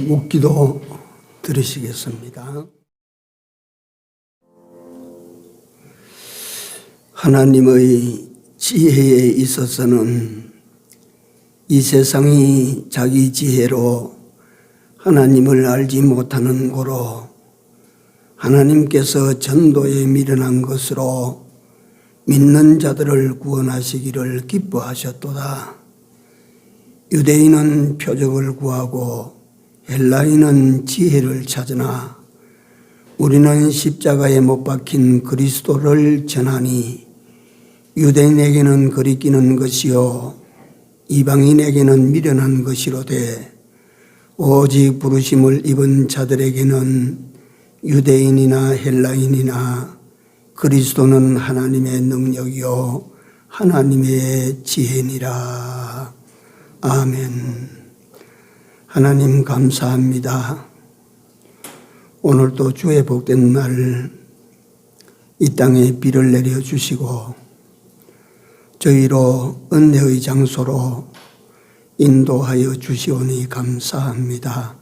묵기도 들으시겠습니다. 하나님의 지혜에 있어서는 이 세상이 자기 지혜로 하나님을 알지 못하는 고로 하나님께서 전도에 미련한 것으로 믿는 자들을 구원하시기를 기뻐하셨도다. 유대인은 표적을 구하고 헬라인은 지혜를 찾으나 우리는 십자가에 못 박힌 그리스도를 전하니 유대인에게는 거리끼는 것이요 이방인에게는 미련한 것이로되 오직 부르심을 입은 자들에게는 유대인이나 헬라인이나 그리스도는 하나님의 능력이요 하나님의 지혜니라. 아멘. 하나님 감사합니다. 오늘도 주의 복된 날 이 땅에 비를 내려주시고 저희로 은혜의 장소로 인도하여 주시오니 감사합니다.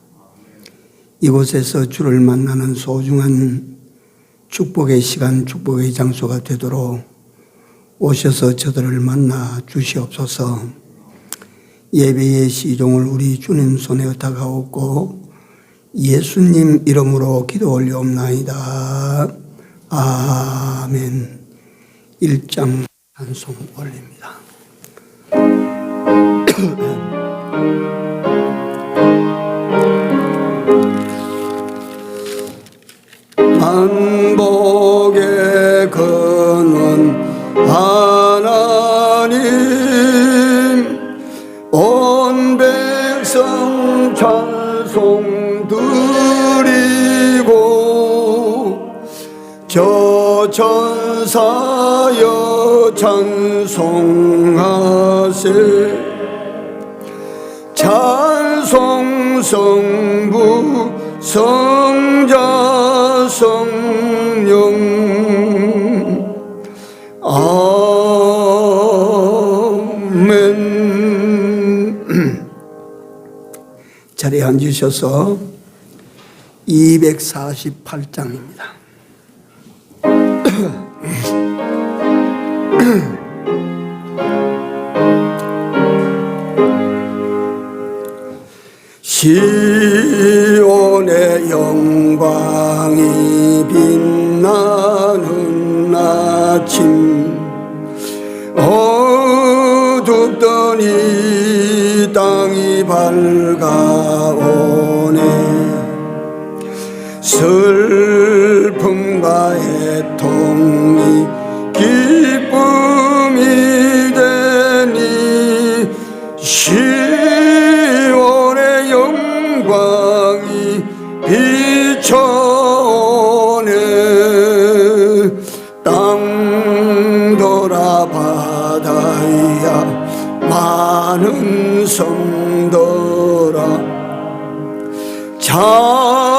이곳에서 주를 만나는 소중한 축복의 시간, 축복의 장소가 되도록 오셔서 저들을 만나 주시옵소서. 예배의 시종을 우리 주님 손에 다가오고 예수님 이름으로 기도 올려옵나이다. 아멘. 1장 찬송 올립니다. 만복의 근원 하나님 온 백성 찬송 드리고 저 천사여 찬송하세 찬송 성부 성자 성령 아멘. 자리에 앉으셔서 248장입니다. 시온의 영광이 빛나는 아침 어둡던 이 땅이 밝아오네 슬픔과 애통이 기쁨이 되니 시온의 영광이 비춰오네 땅 돌아 바다야 많은 섬들아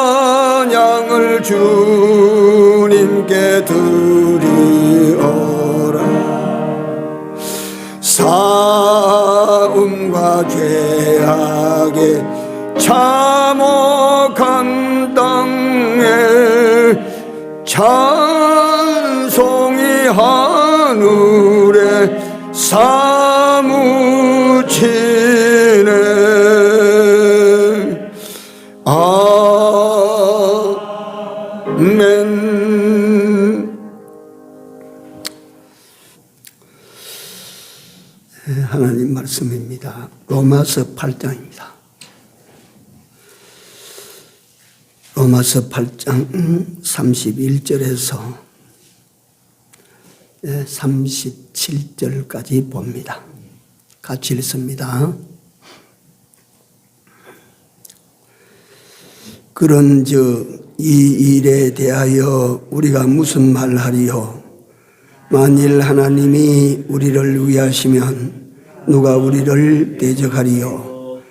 찬양을 주님께 드리오라 사음과 죄악에 참혹한 땅에 찬송이 하늘에 사무치네 아멘. 하나님 말씀입니다. 로마서 8장입니다. 로마서 8장 31절에서 37절까지 봅니다. 같이 읽습니다. 그런즉 이 일에 대하여 우리가 무슨 말하리요? 만일 하나님이 우리를 위하시면 누가 우리를 대적하리요?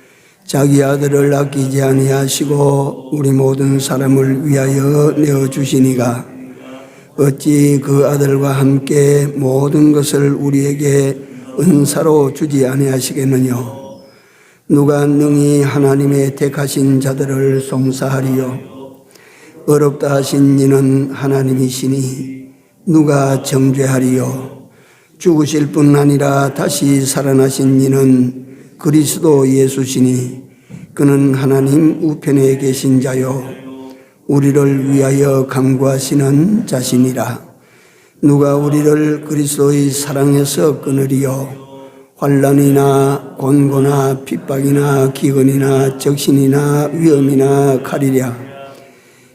자기 아들을 아끼지 아니하시고 우리 모든 사람을 위하여 내어주시니가 어찌 그 아들과 함께 모든 것을 우리에게 은사로 주지 아니하시겠느냐? 누가 능히 하나님의 택하신 자들을 송사하리요. 어렵다 하신 이는 하나님이시니 누가 정죄하리요. 죽으실 뿐 아니라 다시 살아나신 이는 그리스도 예수시니 그는 하나님 우편에 계신 자요 우리를 위하여 간구하시는 자시니라. 누가 우리를 그리스도의 사랑에서 끊으리요. 환난이나 곤고나 핍박이나 기근이나 적신이나 위험이나 칼이랴.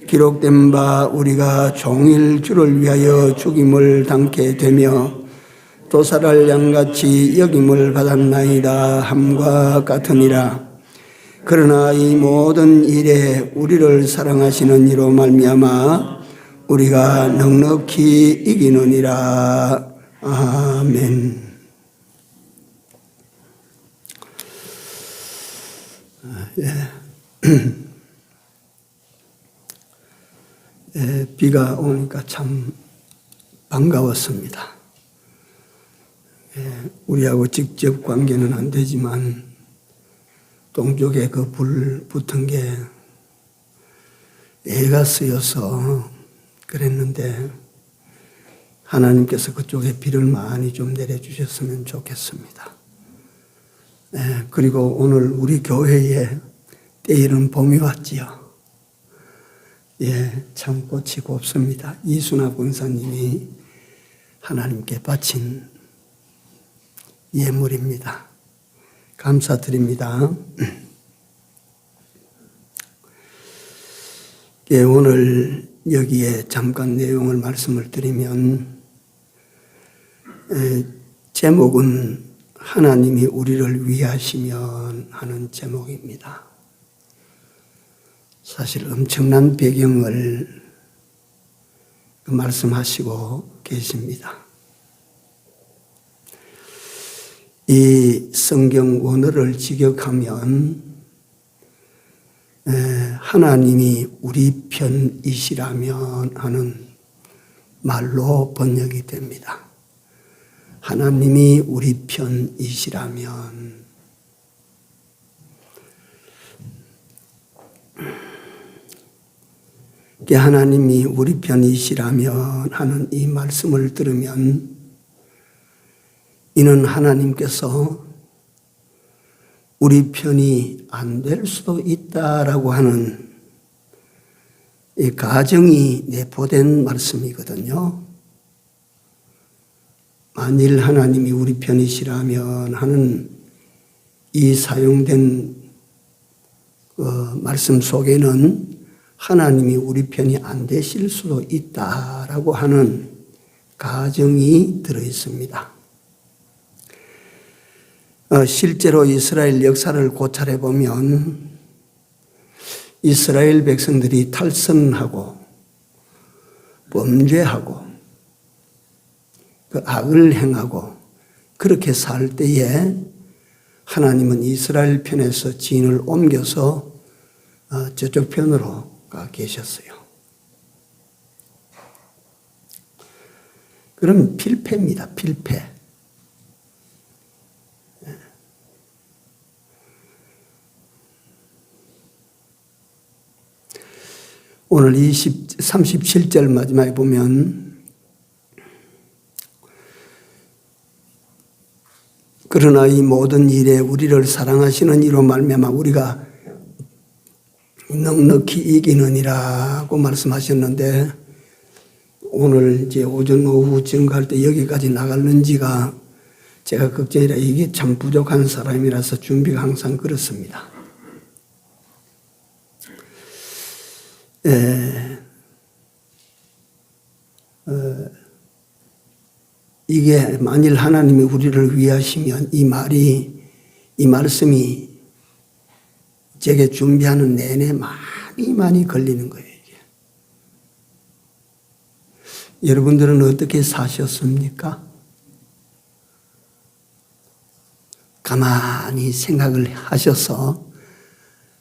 기록된 바 우리가 종일 주를 위하여 죽임을 당케 되며 도살할 양같이 여김을 받았나이다 함과 같으니라. 그러나 이 모든 일에 우리를 사랑하시는 이로 말미암아 우리가 넉넉히 이기느니라. 아멘. 비가 오니까 참 반가웠습니다. 우리하고 직접 관계는 안 되지만 동쪽에 그 불 붙은 게 애가 쓰여서 그랬는데 하나님께서 그쪽에 비를 많이 좀 내려주셨으면 좋겠습니다. 그리고 오늘 우리 교회에 때이른 봄이 왔지요. 참 꽃이 곱습니다. 이순아 권사님이 하나님께 바친 예물입니다. 감사드립니다. 오늘 여기에 잠깐 내용을 말씀을 드리면 제목은 하나님이 우리를 위하시면 하는 제목입니다. 사실 엄청난 배경을 말씀하시고 계십니다. 이 성경 원어를 직역하면 하나님이 우리 편이시라면 하는 말로 번역이 됩니다. 하나님이 우리 편이시라면 하나님이 우리 편이시라면 하는 이 말씀을 들으면 이는 하나님께서 우리 편이 안 될 수도 있다라고 하는 이 가정이 내포된 말씀이거든요. 만일 하나님이 우리 편이시라면 하는 이 사용된 말씀 속에는 하나님이 우리 편이 안 되실 수도 있다라고 하는 가정이 들어 있습니다. 실제로 이스라엘 역사를 고찰해 보면 이스라엘 백성들이 탈선하고 범죄하고 그 악을 행하고 그렇게 살 때에 하나님은 이스라엘 편에서 진을 옮겨서 저쪽 편으로 가 계셨어요. 그럼 필패입니다. 필패. 오늘 37절 마지막에 보면 그러나 이 모든 일에 우리를 사랑하시는 이로 말미암아 우리가 넉넉히 이기느니라고 말씀하셨는데 오늘 이제 오전 오후 증거할 때 여기까지 나갈는지가 제가 걱정이라 이게 참 부족한 사람이라서 준비가 항상 그렇습니다. 이게 만일 하나님이 우리를 위하시면 이 말씀이 제게 준비하는 내내 많이 걸리는 거예요. 이게. 여러분들은 어떻게 사셨습니까? 가만히 생각을 하셔서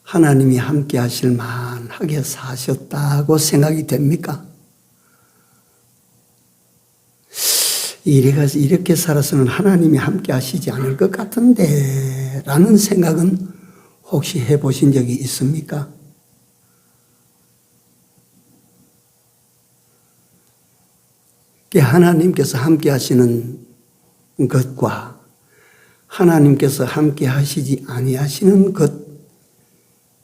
하나님이 함께 하실 만하게 사셨다고 생각이 됩니까? 이렇게 살아서는 하나님이 함께 하시지 않을 것 같은데 라는 생각은 혹시 해보신 적이 있습니까? 하나님께서 함께 하시는 것과 하나님께서 함께 하시지 아니하시는 것,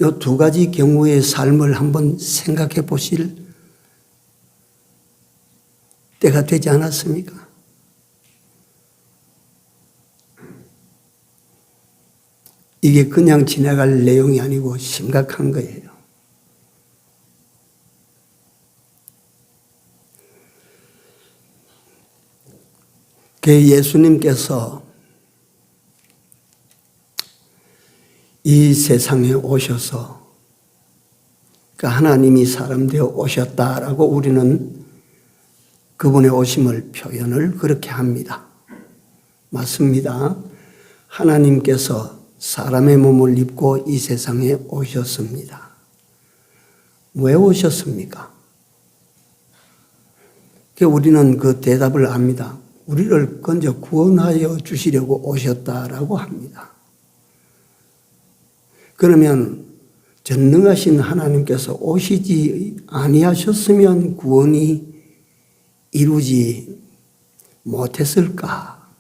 이 두 가지 경우의 삶을 한번 생각해 보실 때가 되지 않았습니까? 이게 그냥 지나갈 내용이 아니고 심각한 거예요. 예수님께서 이 세상에 오셔서 하나님이 사람 되어 오셨다라고 우리는 그분의 오심을 표현을 그렇게 합니다. 맞습니다. 하나님께서 사람의 몸을 입고 이 세상에 오셨습니다. 왜 오셨습니까? 우리는 그 대답을 압니다. 우리를 건져 구원하여 주시려고 오셨다라고 합니다. 그러면 전능하신 하나님께서 오시지 아니하셨으면 구원이 이루지 못했을까?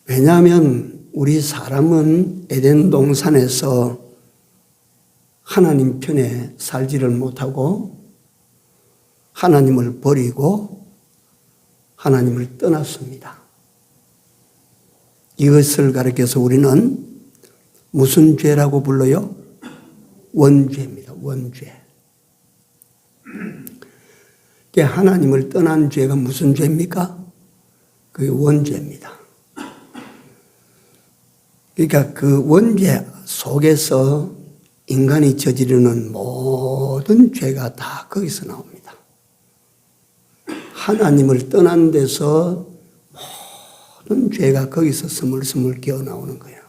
왜냐하면 우리 사람은 에덴 동산에서 하나님 편에 살지를 못하고 하나님을 버리고 하나님을 떠났습니다. 이것을 가리켜서 우리는 무슨 죄라고 불러요? 원죄입니다. 원죄. 하나님을 떠난 죄가 무슨 죄입니까? 그게 원죄입니다. 그러니까 그 원죄 속에서 인간이 저지르는 모든 죄가 다 거기서 나옵니다. 하나님을 떠난 데서 모든 죄가 거기서 스물스물 기어 나오는 거예요.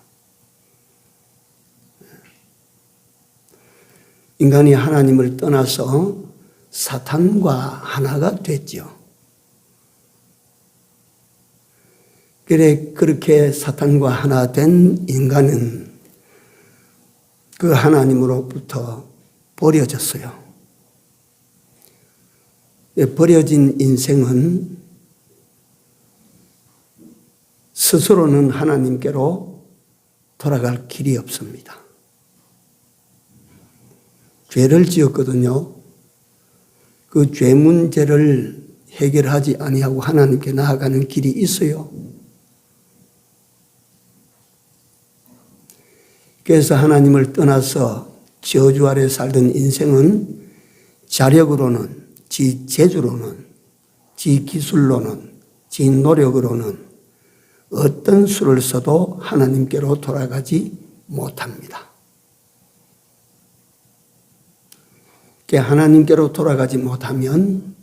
인간이 하나님을 떠나서 사탄과 하나가 됐죠. 그렇게 사탄과 하나 된 인간은 그 하나님으로부터 버려졌어요. 버려진 인생은 스스로는 하나님께로 돌아갈 길이 없습니다. 죄를 지었거든요. 그 죄 문제를 해결하지 아니하고 하나님께 나아가는 길이 있어요. 그래서 하나님을 떠나서 저주 아래 살던 인생은 자력으로는, 지 재주로는, 지 기술로는, 지 노력으로는 어떤 수를 써도 하나님께로 돌아가지 못합니다. 하나님께로 돌아가지 못하면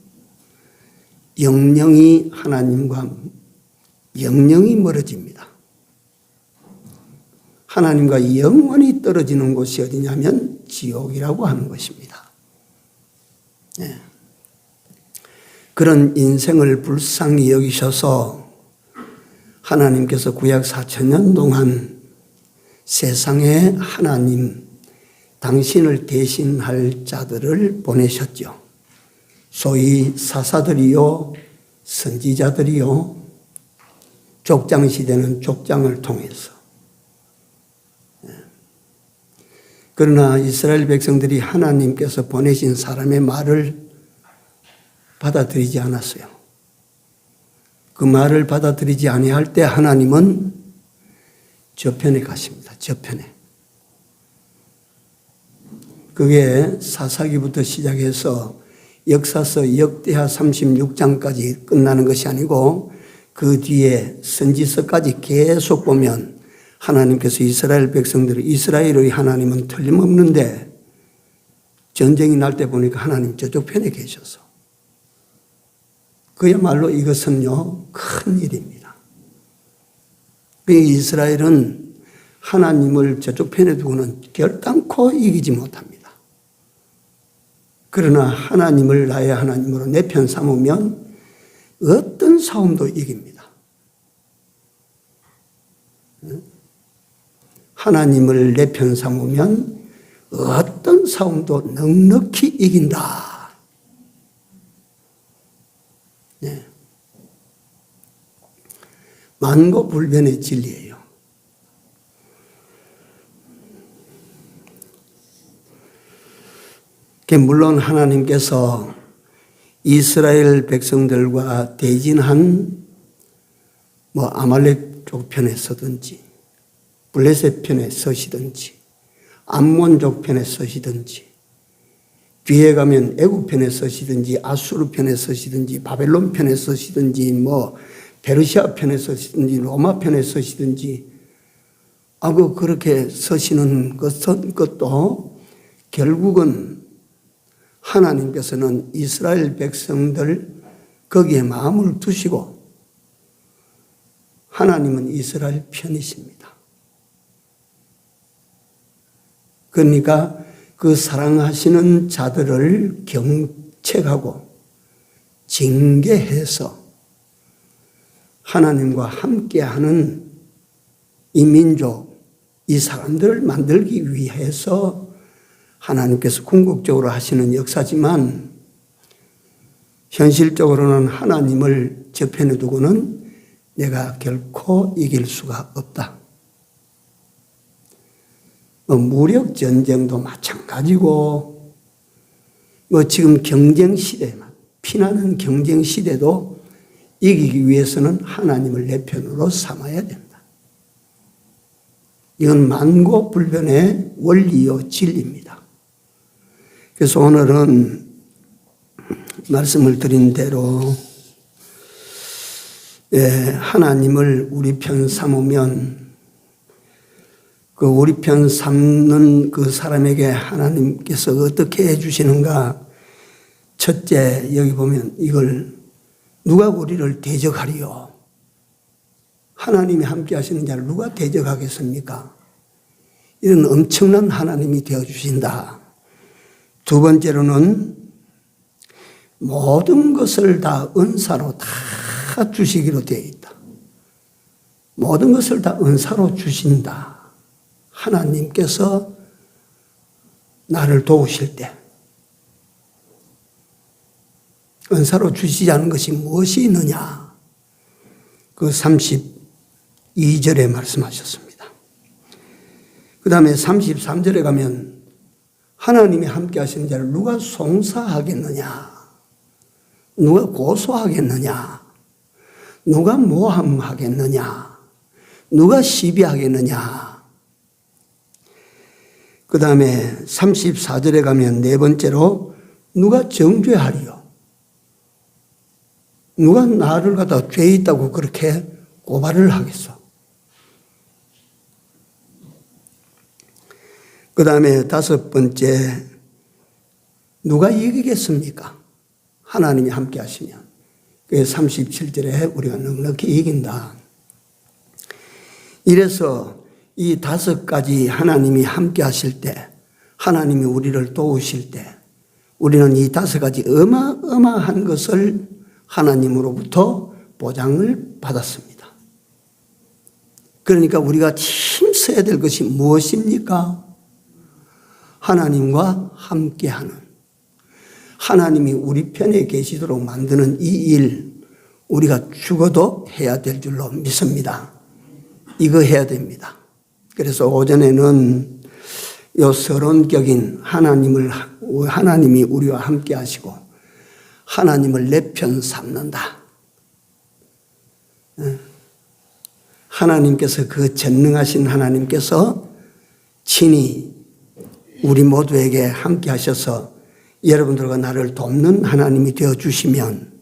영영이 하나님과 영영이 멀어집니다. 하나님과 영원히 떨어지는 곳이 어디냐면 지옥이라고 하는 것입니다. 네. 그런 인생을 불쌍히 여기셔서 하나님께서 구약 4000년 동안 세상에 하나님, 당신을 대신할 자들을 보내셨죠. 소위 사사들이요, 선지자들이요, 족장시대는 족장을 통해서. 그러나 이스라엘 백성들이 하나님께서 보내신 사람의 말을 받아들이지 않았어요. 그 말을 받아들이지 아니할 때 하나님은 저편에 가십니다. 저편에. 그게 사사기부터 시작해서 역사서 역대하 36장까지 끝나는 것이 아니고 그 뒤에 선지서까지 계속 보면 하나님께서 이스라엘 백성들을, 이스라엘의 하나님은 틀림없는데 전쟁이 날 때 보니까 하나님 저쪽 편에 계셔서 그야말로 이것은요 큰 일입니다. 이스라엘은 하나님을 저쪽 편에 두고는 결단코 이기지 못합니다. 그러나 하나님을 나의 하나님으로 내 편 삼으면 어떤 싸움도 이깁니다. 하나님을 내 편 삼으면 어떤 싸움도 넉넉히 이긴다. 네. 만고불변의 진리예요. 물론 하나님께서 이스라엘 백성들과 대진한 아말렉 쪽 편에 서든지 블레셋 편에 서시든지 암몬족 편에 서시든지 뒤에 가면 애굽 편에 서시든지 아수르 편에 서시든지 바벨론 편에 서시든지 페르시아 편에 서시든지 로마 편에 서시든지 그렇게 서시는 것도 결국은 하나님께서는 이스라엘 백성들 거기에 마음을 두시고 하나님은 이스라엘 편이십니다. 그러니까 그 사랑하시는 자들을 경책하고 징계해서 하나님과 함께하는 이 민족, 이 사람들을 만들기 위해서 하나님께서 궁극적으로 하시는 역사지만 현실적으로는 하나님을 저편에 두고는 내가 결코 이길 수가 없다. 무력 전쟁도 마찬가지고 지금 경쟁 시대, 피나는 경쟁 시대도 이기기 위해서는 하나님을 내 편으로 삼아야 된다. 이건 만고불변의 원리요 진리입니다. 그래서 오늘은 말씀을 드린 대로 하나님을 우리 편 삼으면 그 우리 편 삼는 그 사람에게 하나님께서 어떻게 해주시는가? 첫째, 여기 보면 이걸 누가 우리를 대적하리요? 하나님이 함께 하시는 자를 누가 대적하겠습니까? 이런 엄청난 하나님이 되어주신다. 두 번째로는 모든 것을 다 은사로 다 주시기로 되어 있다. 모든 것을 다 은사로 주신다. 하나님께서 나를 도우실 때 은사로 주시지 않은 것이 무엇이 있느냐? 그 32절에 말씀하셨습니다. 그 다음에 33절에 가면 하나님이 함께 하시는 자를 누가 송사하겠느냐? 누가 고소하겠느냐? 누가 모함하겠느냐? 누가 시비하겠느냐? 그 다음에 34절에 가면 네 번째로 누가 정죄하리요? 누가 나를 갖다 죄 있다고 그렇게 고발을 하겠어? 그 다음에 다섯 번째, 누가 이기겠습니까? 하나님이 함께 하시면. 그게 37절에 우리가 넉넉히 이긴다. 이래서 이 다섯 가지 하나님이 함께 하실 때, 하나님이 우리를 도우실 때, 우리는 이 다섯 가지 어마어마한 것을 하나님으로부터 보장을 받았습니다. 그러니까 우리가 힘써야 될 것이 무엇입니까? 하나님과 함께하는, 하나님이 우리 편에 계시도록 만드는 이 일, 우리가 죽어도 해야 될 줄로 믿습니다. 이거 해야 됩니다. 그래서 오전에는 요 서론격인 하나님이 우리와 함께 하시고 하나님을 내 편 삼는다. 하나님께서 그 전능하신 하나님께서 친히 우리 모두에게 함께 하셔서 여러분들과 나를 돕는 하나님이 되어주시면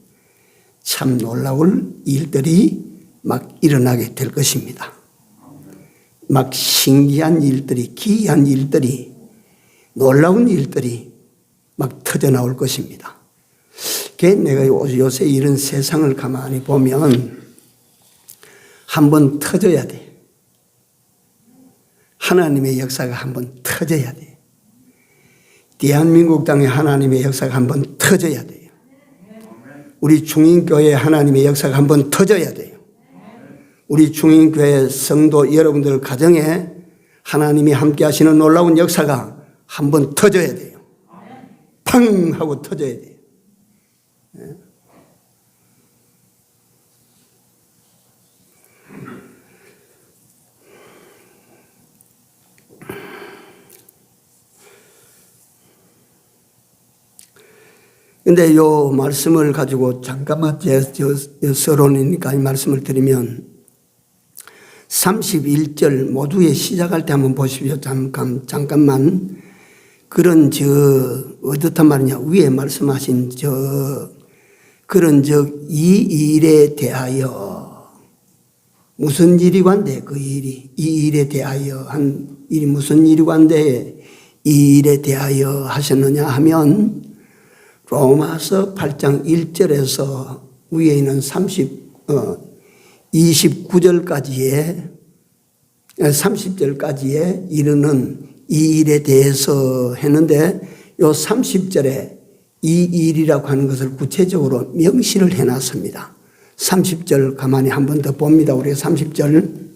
참 놀라울 일들이 막 일어나게 될 것입니다. 막 신기한 일들이, 기이한 일들이, 놀라운 일들이 막 터져나올 것입니다. 내가 요새 이런 세상을 가만히 보면 한번 터져야 돼. 하나님의 역사가 한번 터져야 돼. 대한민국 땅에 하나님의 역사가 한번 터져야 돼요. 우리 중인교회 하나님의 역사가 한번 터져야 돼요. 우리 중인교회 성도 여러분들 가정에 하나님이 함께 하시는 놀라운 역사가 한번 터져야 돼요. 팡 하고 터져야 돼요. 근데 요 말씀을 가지고 잠깐만 서론이니까 이 말씀을 드리면 31절 모두에 시작할 때 한번 보십시오. 잠깐만. 그런 어떻단 말이냐. 위에 말씀하신 그런 이 일에 대하여 무슨 일이고 한데 그 일이 이 일에 대하여 한 일이 무슨 일이고 한데 이 일에 대하여 하셨느냐 하면 로마서 8장 1절에서 위에 있는 29절까지의 30절까지에 이르는 이 일에 대해서 했는데 요 30절에 이 일이라고 하는 것을 구체적으로 명시를 해놨습니다. 30절 가만히 한 번 더 봅니다. 우리가 30절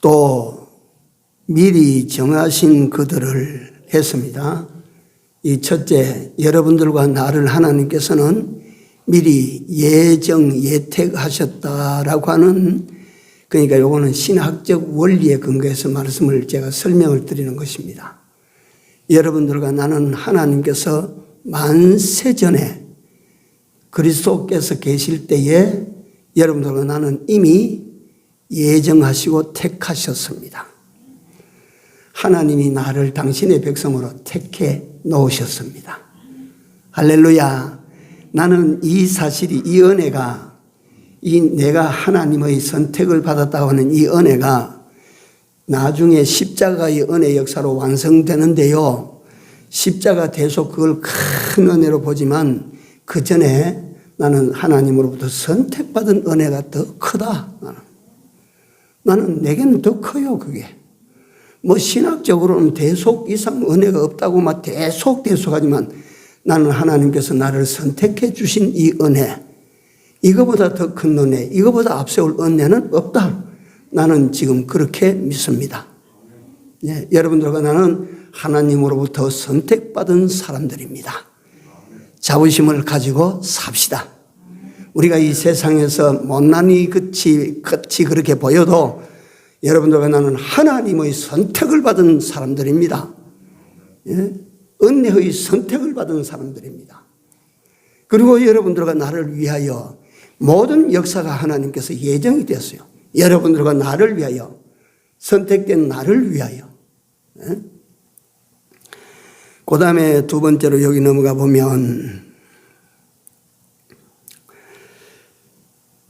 또 미리 정하신 그들을 했습니다. 이 첫째, 여러분들과 나를 하나님께서는 미리 예정하셨다라고 하는, 그러니까 요거는 신학적 원리에 근거해서 말씀을 제가 설명을 드리는 것입니다. 여러분들과 나는 하나님께서 만세전에 그리스도께서 계실 때에 여러분들과 나는 이미 예정하시고 택하셨습니다. 하나님이 나를 당신의 백성으로 택해 놓으셨습니다. 할렐루야. 나는 이 사실이, 이 은혜가, 내가 하나님의 선택을 받았다고 하는 이 은혜가 나중에 십자가의 은혜 역사로 완성되는데요. 십자가 대속 그걸 큰 은혜로 보지만 그 전에 나는 하나님으로부터 선택받은 은혜가 더 크다. 나는 내게는 더 커요, 그게. 뭐 신학적으로는 대속 이상 은혜가 없다고 막 대속하지만 나는 하나님께서 나를 선택해 주신 이 은혜, 이거보다 더 큰 은혜, 이거보다 앞세울 은혜는 없다. 나는 지금 그렇게 믿습니다. 예, 여러분들과 나는 하나님으로부터 선택받은 사람들입니다. 자부심을 가지고 삽시다. 우리가 이 세상에서 못난이 끝이 그렇게 보여도 여러분들과 나는 하나님의 선택을 받은 사람들입니다. 예? 은혜의 선택을 받은 사람들입니다. 그리고 여러분들과 나를 위하여 모든 역사가 하나님께서 예정이 되었어요. 여러분들과 나를 위하여, 선택된 나를 위하여. 예? 그 다음에 두 번째로 여기 넘어가 보면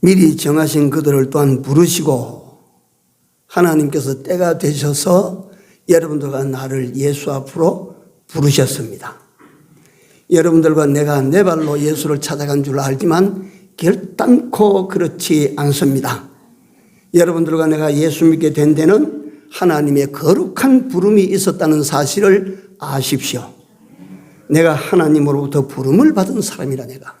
미리 정하신 그들을 또한 부르시고 하나님께서 때가 되셔서 여러분들과 나를 예수 앞으로 부르셨습니다. 여러분들과 내가 내 발로 예수를 찾아간 줄 알지만 결단코 그렇지 않습니다. 여러분들과 내가 예수 믿게 된 데는 하나님의 거룩한 부름이 있었다는 사실을 아십시오. 내가 하나님으로부터 부름을 받은 사람이라 내가.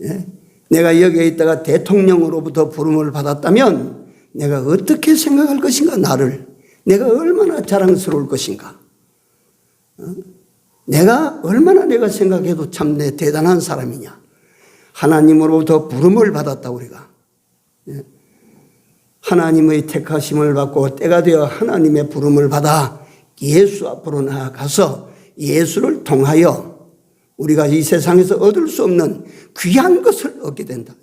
예? 내가 여기에 있다가 대통령으로부터 부름을 받았다면 내가 어떻게 생각할 것인가, 나를. 내가 얼마나 자랑스러울 것인가. 내가 얼마나 내가 생각해도 참 내 대단한 사람이냐. 하나님으로부터 부름을 받았다 우리가. 하나님의 택하심을 받고 때가 되어 하나님의 부름을 받아 예수 앞으로 나아가서 예수를 통하여 우리가 이 세상에서 얻을 수 없는 귀한 것을 얻게 된다.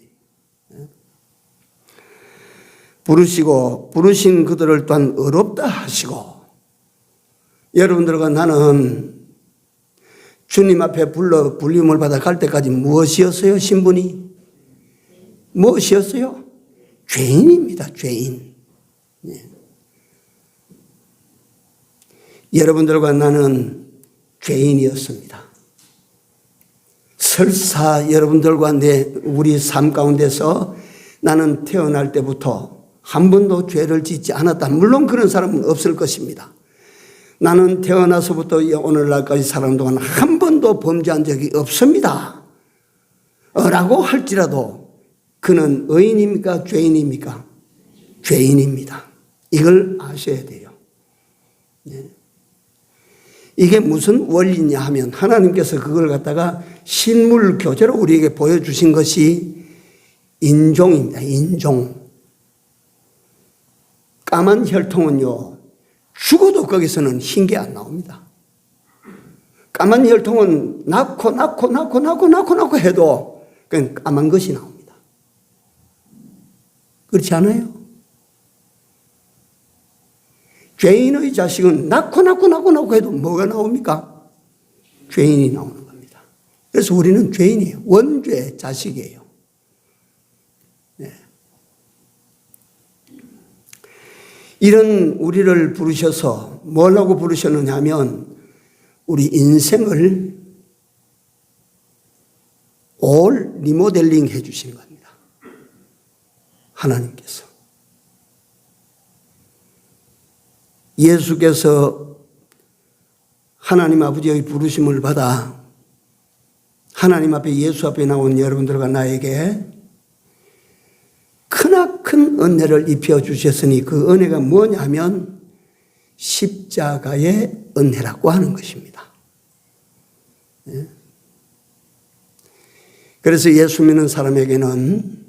부르신 그들을 또한 의롭다 하시고, 여러분들과 나는 주님 앞에 불림을 받아 갈 때까지 무엇이었어요, 신분이? 무엇이었어요? 죄인입니다, 죄인. 네. 여러분들과 나는 죄인이었습니다. 설사 여러분들과 우리 삶 가운데서 나는 태어날 때부터 한 번도 죄를 짓지 않았다. 물론 그런 사람은 없을 것입니다. 나는 태어나서부터 오늘날까지 사는 동안 한 번도 범죄한 적이 없습니다. 라고 할지라도 그는 의인입니까? 죄인입니까? 죄인입니다. 이걸 아셔야 돼요. 네. 이게 무슨 원리냐 하면 하나님께서 그걸 갖다가 신물 교제로 우리에게 보여주신 것이 인종입니다. 인종. 까만 혈통은요, 죽어도 거기서는 흰 게 안 나옵니다. 까만 혈통은 낳고 해도 그냥 까만 것이 나옵니다. 그렇지 않아요? 죄인의 자식은 낳고 해도 뭐가 나옵니까? 죄인이 나오는 겁니다. 그래서 우리는 죄인이에요. 원죄 자식이에요. 네. 이런 우리를 부르셔서 뭐라고 부르셨느냐 하면 우리 인생을 올 리모델링 해 주시는 겁니다. 하나님께서. 예수께서 하나님 아버지의 부르심을 받아 하나님 앞에 예수 앞에 나온 여러분들과 나에게 크나큰 은혜를 입혀 주셨으니 그 은혜가 뭐냐면 십자가의 은혜라고 하는 것입니다. 그래서 예수 믿는 사람에게는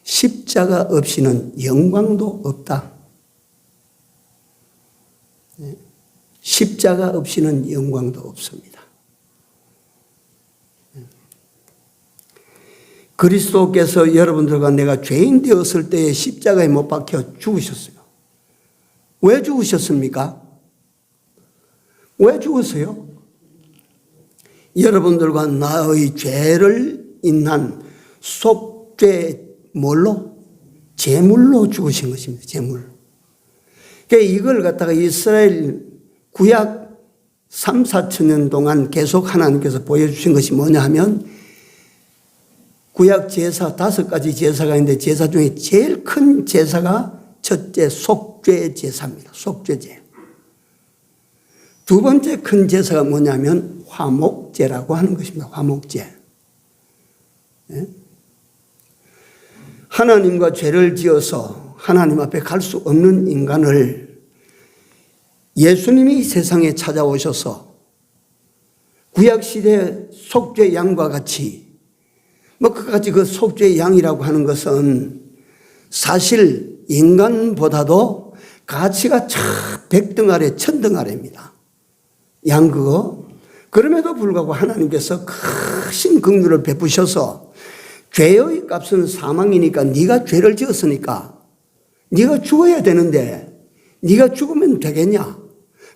십자가 없이는 영광도 없다. 십자가 없이는 영광도 없습니다. 그리스도께서 여러분들과 내가 죄인 되었을 때에 십자가에 못 박혀 죽으셨어요. 왜 죽으셨습니까? 왜 죽었어요? 여러분들과 나의 죄를 인한 속죄 뭘로? 제물로 죽으신 것입니다. 제물. 그러니까 이걸 갖다가 이스라엘 구약 3, 4천 년 동안 계속 하나님께서 보여주신 것이 뭐냐 하면 구약 제사 5가지 제사가 있는데 제사 중에 제일 큰 제사가 첫째 속죄 제사입니다. 속죄제. 두 번째 큰 제사가 뭐냐면 화목제라고 하는 것입니다. 화목제. 네? 하나님과 죄를 지어서 하나님 앞에 갈 수 없는 인간을 예수님이 세상에 찾아오셔서 구약시대 속죄 양과 같이 그같이 그 속죄 양이라고 하는 것은 사실 인간보다도 가치가 백등 아래 천등 아래입니다. 양 그거. 그럼에도 불구하고 하나님께서 크신 긍휼을 베푸셔서 죄의 값은 사망이니까 네가 죄를 지었으니까 네가 죽어야 되는데 네가 죽으면 되겠냐?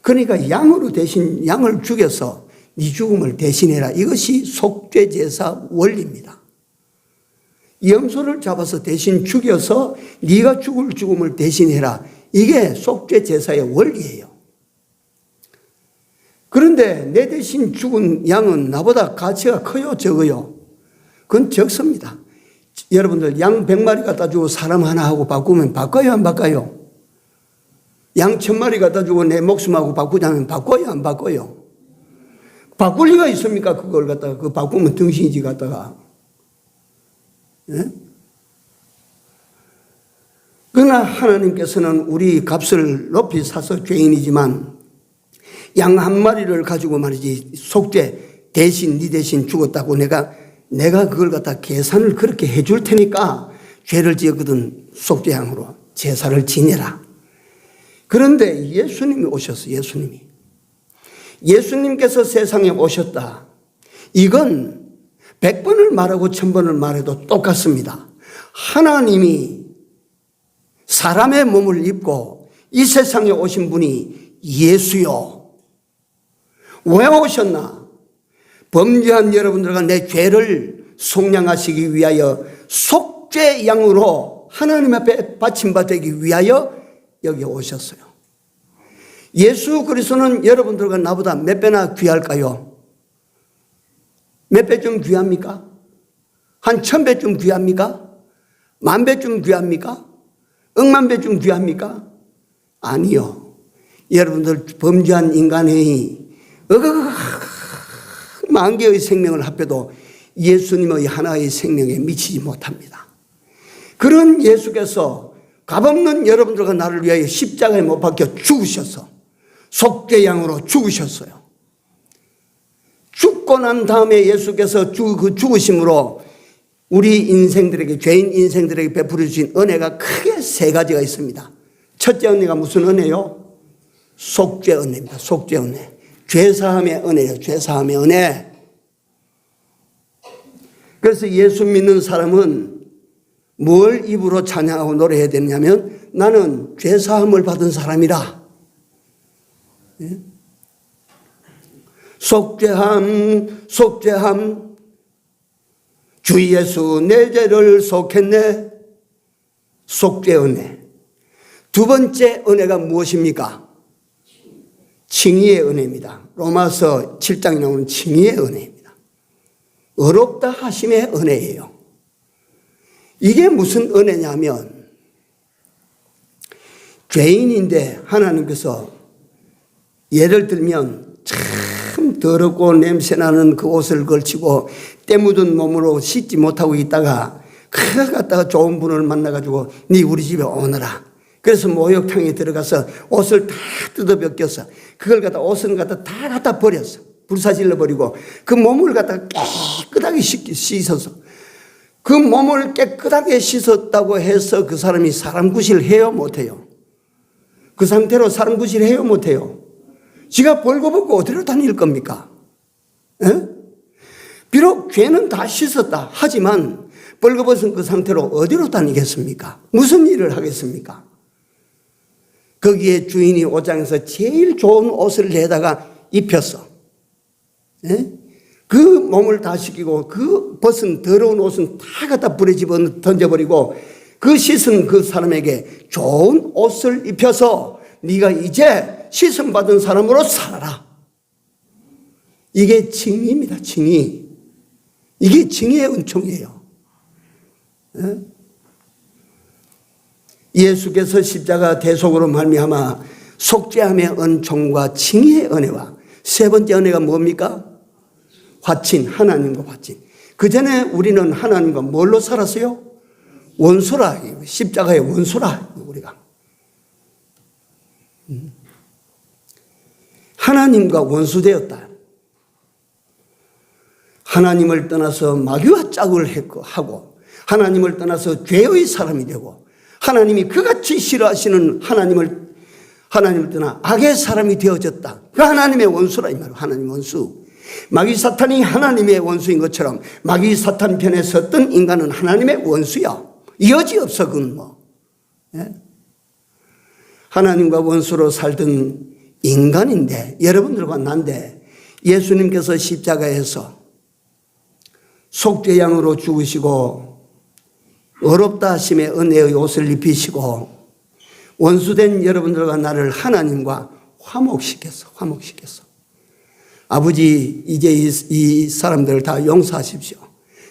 그러니까 양으로 대신 양을 죽여서 네 죽음을 대신해라. 이것이 속죄제사 원리입니다. 염소를 잡아서 대신 죽여서 네가 죽을 죽음을 대신해라. 이게 속죄제사의 원리예요. 그런데 내 대신 죽은 양은 나보다 가치가 커요, 적어요? 그건 적습니다. 여러분들 양 100마리 갖다 주고 사람 하나하고 바꾸면 바꿔요, 안 바꿔요? 양 1000마리 갖다 주고 내 목숨하고 바꾸자면 바꿔요, 안 바꿔요? 바꿀 리가 있습니까? 그걸 갖다가 그 바꾸면 등신이지 갖다가. 예? 그러나 하나님께서는 우리 값을 높이 사서 죄인이지만 양 한 마리를 가지고 말이지 속죄 대신 네 대신 죽었다고 내가 그걸 갖다 계산을 그렇게 해줄 테니까 죄를 지었거든 속죄 양으로 제사를 지내라. 그런데 예수님이 오셨어요. 예수님께서 세상에 오셨다. 이건 100번을 말하고 1000번을 말해도 똑같습니다. 하나님이 사람의 몸을 입고 이 세상에 오신 분이 예수요. 왜 오셨나? 범죄한 여러분들과 내 죄를 속량하시기 위하여 속죄 양으로 하나님 앞에 바침받기 위하여 여기 오셨어요. 예수 그리스도는 여러분들과 나보다 몇 배나 귀할까요? 몇 배쯤 귀합니까? 한 1000배쯤 귀합니까? 10,000배쯤 귀합니까? 억만 배쯤 귀합니까? 아니요. 여러분들 범죄한 인간의 10,000개의 생명을 합해도 예수님의 하나의 생명에 미치지 못합니다. 그런 예수께서 값없는 여러분들과 나를 위하여 십자가에 못 박혀 죽으셔서 속죄양으로 죽으셨어요. 죽고 난 다음에 예수께서 그 죽으심으로 우리 인생들에게, 죄인 인생들에게 베풀어 주신 은혜가 크게 세 가지가 있습니다. 첫째 은혜가 무슨 은혜요? 속죄 은혜입니다. 속죄 은혜. 죄사함의 은혜예요. 죄사함의 은혜. 그래서 예수 믿는 사람은 뭘 입으로 찬양하고 노래해야 되냐면 나는 죄사함을 받은 사람이라. 속죄함, 속죄함. 주 예수 내 죄를 속했네. 속죄 은혜. 두 번째 은혜가 무엇입니까? 칭의의 은혜입니다. 로마서 7장에 나오는 칭의의 은혜입니다. 의롭다 하심의 은혜예요. 이게 무슨 은혜냐면 죄인인데 하나님께서 예를 들면 참 더럽고 냄새나는 그 옷을 걸치고 때 묻은 몸으로 씻지 못하고 있다가 그가 갔다가 좋은 분을 만나가지고 네 우리 집에 오너라. 그래서 목욕탕에 들어가서 옷을 다 뜯어 벗겨서 그걸 갖다 옷은 갖다 다 갖다 버렸어. 불사질러 버리고 그 몸을 갖다가 깨끗하게 씻어서 그 몸을 깨끗하게 씻었다고 해서 그 사람이 사람 구실 해요 못해요? 그 상태로 사람 구실 해요 못해요? 지가 벌거벗고 어디로 다닐 겁니까? 에? 비록 죄는 다 씻었다 하지만 벌거벗은 그 상태로 어디로 다니겠습니까? 무슨 일을 하겠습니까? 거기에 주인이 옷장에서 제일 좋은 옷을 내다가 입혔어. 에? 그 몸을 다 씻기고 그 벗은 더러운 옷은 다 갖다 불에 집어 던져버리고 그 씻은 그 사람에게 좋은 옷을 입혀서 네가 이제 씻음 받은 사람으로 살아라. 이게 칭의입니다. 칭의. 이게 칭의의 은총이에요. 예수께서 십자가 대속으로 말미암아 속죄함의 은총과 칭의의 은혜와 세 번째 은혜가 뭡니까? 화친, 하나님과 화친. 그 전에 우리는 하나님과 뭘로 살았어요? 원수라. 십자가의 원수라 우리가. 하나님과 원수되었다. 하나님을 떠나서 마귀와 짝을 하고 하나님을 떠나서 죄의 사람이 되고 하나님이 그같이 싫어하시는 하나님을 떠나 악의 사람이 되어졌다. 그 하나님의 원수라 이 말이에요. 하나님 원수. 마귀 사탄이 하나님의 원수인 것처럼 마귀 사탄 편에 섰던 인간은 하나님의 원수야. 여지없어 그건 뭐. 예? 하나님과 원수로 살던 인간인데 여러분들과 난데 예수님께서 십자가에서 속죄양으로 죽으시고 의롭다 하심의 은혜의 옷을 입히시고 원수된 여러분들과 나를 하나님과 화목시켰어. 아버지 이제 이 사람들을 다 용서하십시오.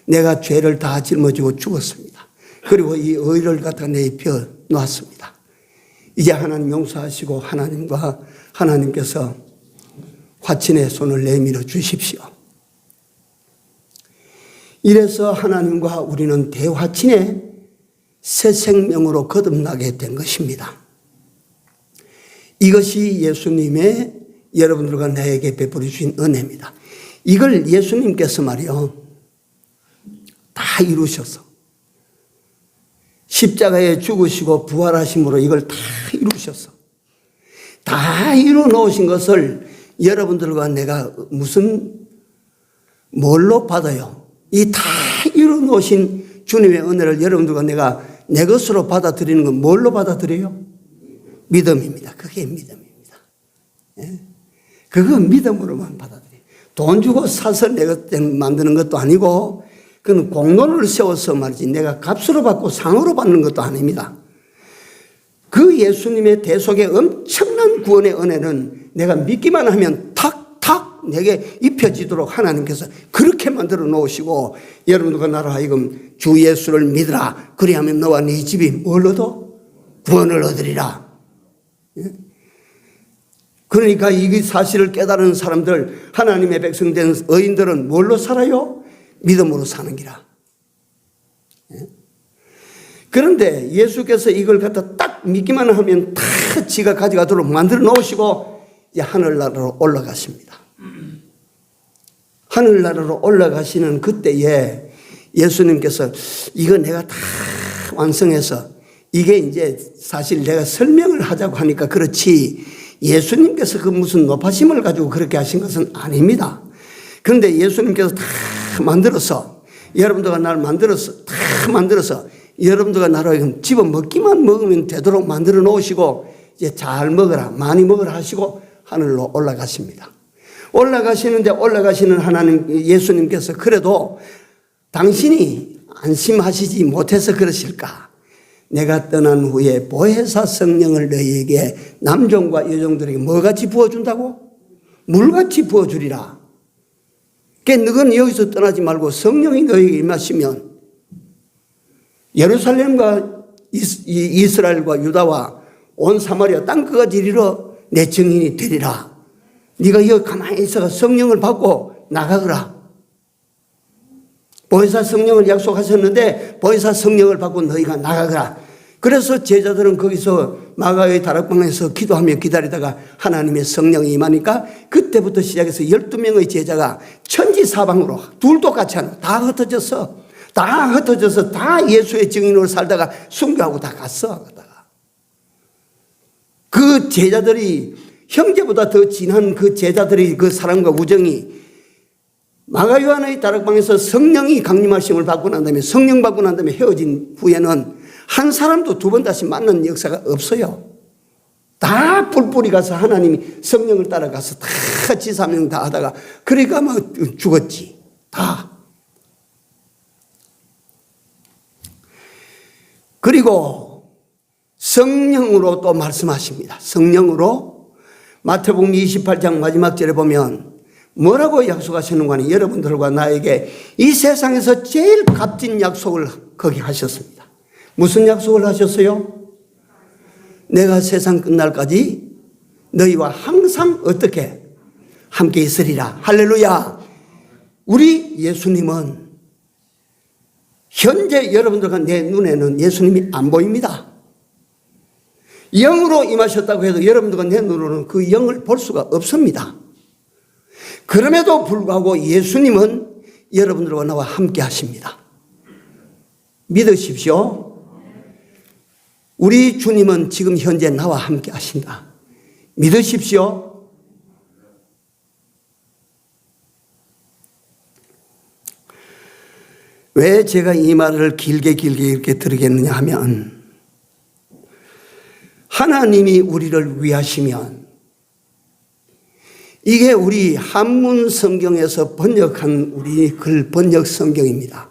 내가 죄를 다 짊어지고 죽었습니다. 그리고 이 의를 갖다 내입혀 놨습니다. 이제 하나님 용서하시고 하나님께서 화친의 손을 내밀어 주십시오. 이래서 하나님과 우리는 대화친의 새 생명으로 거듭나게 된 것입니다. 이것이 예수님의 여러분들과 나에게 베풀어 주신 은혜입니다. 이걸 예수님께서 말이요 다 이루셔서 십자가에 죽으시고 부활하심으로 이걸 다 이루셔서 다 이루 놓으신 것을 여러분들과 내가 뭘로 받아요? 이 다 이루 놓으신 주님의 은혜를 여러분들과 내가 내 것으로 받아들이는 건 뭘로 받아들여요? 믿음입니다. 그게 믿음입니다. 예? 그거 믿음으로만 받아들여요. 돈 주고 사서 내가 만드는 것도 아니고 그건 공로를 세워서 말이지 내가 값으로 받고 상으로 받는 것도 아닙니다. 그 예수님의 대속의 엄청난 구원의 은혜는 내가 믿기만 하면 탁탁 내게 입혀지도록 하나님께서 그렇게 만들어 놓으시고 여러분들과 나로 하여금 주 예수를 믿으라. 그리하면 너와 네 집이 뭘 얻어? 구원을 얻으리라. 그러니까 이 사실을 깨달은 사람들, 하나님의 백성된 의인들은 뭘로 살아요? 믿음으로 사는 기라. 그런데 예수께서 이걸 갖다 딱 믿기만 하면 다 지가 가져가도록 만들어 놓으시고 이제 하늘나라로 올라가십니다. 하늘나라로 올라가시는 그때에 예수님께서 이거 내가 다 완성해서 이게 이제 사실 내가 설명을 하자고 하니까 그렇지 예수님께서 그 무슨 높아심을 가지고 그렇게 하신 것은 아닙니다. 그런데 예수님께서 다 만들어서 여러분들과 나를 만들어서 다 만들어서 여러분들과 나를 집어먹기만 먹으면 되도록 만들어 놓으시고 이제 잘 먹어라 많이 먹어라 하시고 하늘로 올라가십니다. 올라가시는데 올라가시는 하나님 예수님께서 그래도 당신이 안심하시지 못해서 그러실까? 내가 떠난 후에 보혜사 성령을 너희에게 남종과 여종들에게 뭐같이 부어준다고? 물같이 부어주리라. 그러니까 너는 여기서 떠나지 말고 성령이 너희에게 임하시면 예루살렘과 이스라엘과 유다와 온 사마리아 땅끝까지 이르러 내 증인이 되리라. 네가 여기 가만히 있어가 성령을 받고 나가거라. 보혜사 성령을 약속하셨는데 보혜사 성령을 받고 너희가 나가거라. 그래서 제자들은 거기서 마가의 다락방에서 기도하며 기다리다가 하나님의 성령이 임하니까 그때부터 시작해서 12명의 제자가 천지사방으로 둘도 같이 하는 다 흩어져서 다 예수의 증인으로 살다가 순교하고 다 갔어. 그 제자들이 형제보다 더 진한 그 제자들의 그 사랑과 우정이 마가 요한의 다락방에서 성령이 강림하심을 받고 난 다음에 성령 받고 난 다음에 헤어진 후에는 한 사람도 두 번 다시 만난 역사가 없어요. 다 뿔뿔이 가서 하나님이 성령을 따라가서 다 지사명 다 하다가 그러니까 막 죽었지. 다. 그리고 성령으로 또 말씀하십니다. 성령으로 마태복음 28장 마지막 절에 보면 뭐라고 약속하시는가 하니 여러분들과 나에게 이 세상에서 제일 값진 약속을 거기 하셨습니다. 무슨 약속을 하셨어요? 내가 세상 끝날까지 너희와 항상 어떻게 함께 있으리라. 할렐루야. 우리 예수님은 현재 여러분들과 내 눈에는 예수님이 안 보입니다. 영으로 임하셨다고 해도 여러분들과 내 눈으로는 그 영을 볼 수가 없습니다. 그럼에도 불구하고 예수님은 여러분들과 나와 함께 하십니다. 믿으십시오. 우리 주님은 지금 현재 나와 함께 하신다. 믿으십시오. 왜 제가 이 말을 길게 이렇게 들으겠느냐 하면 하나님이 우리를 위하시면 이게 우리 한문 성경에서 번역한 우리 글 번역 성경입니다.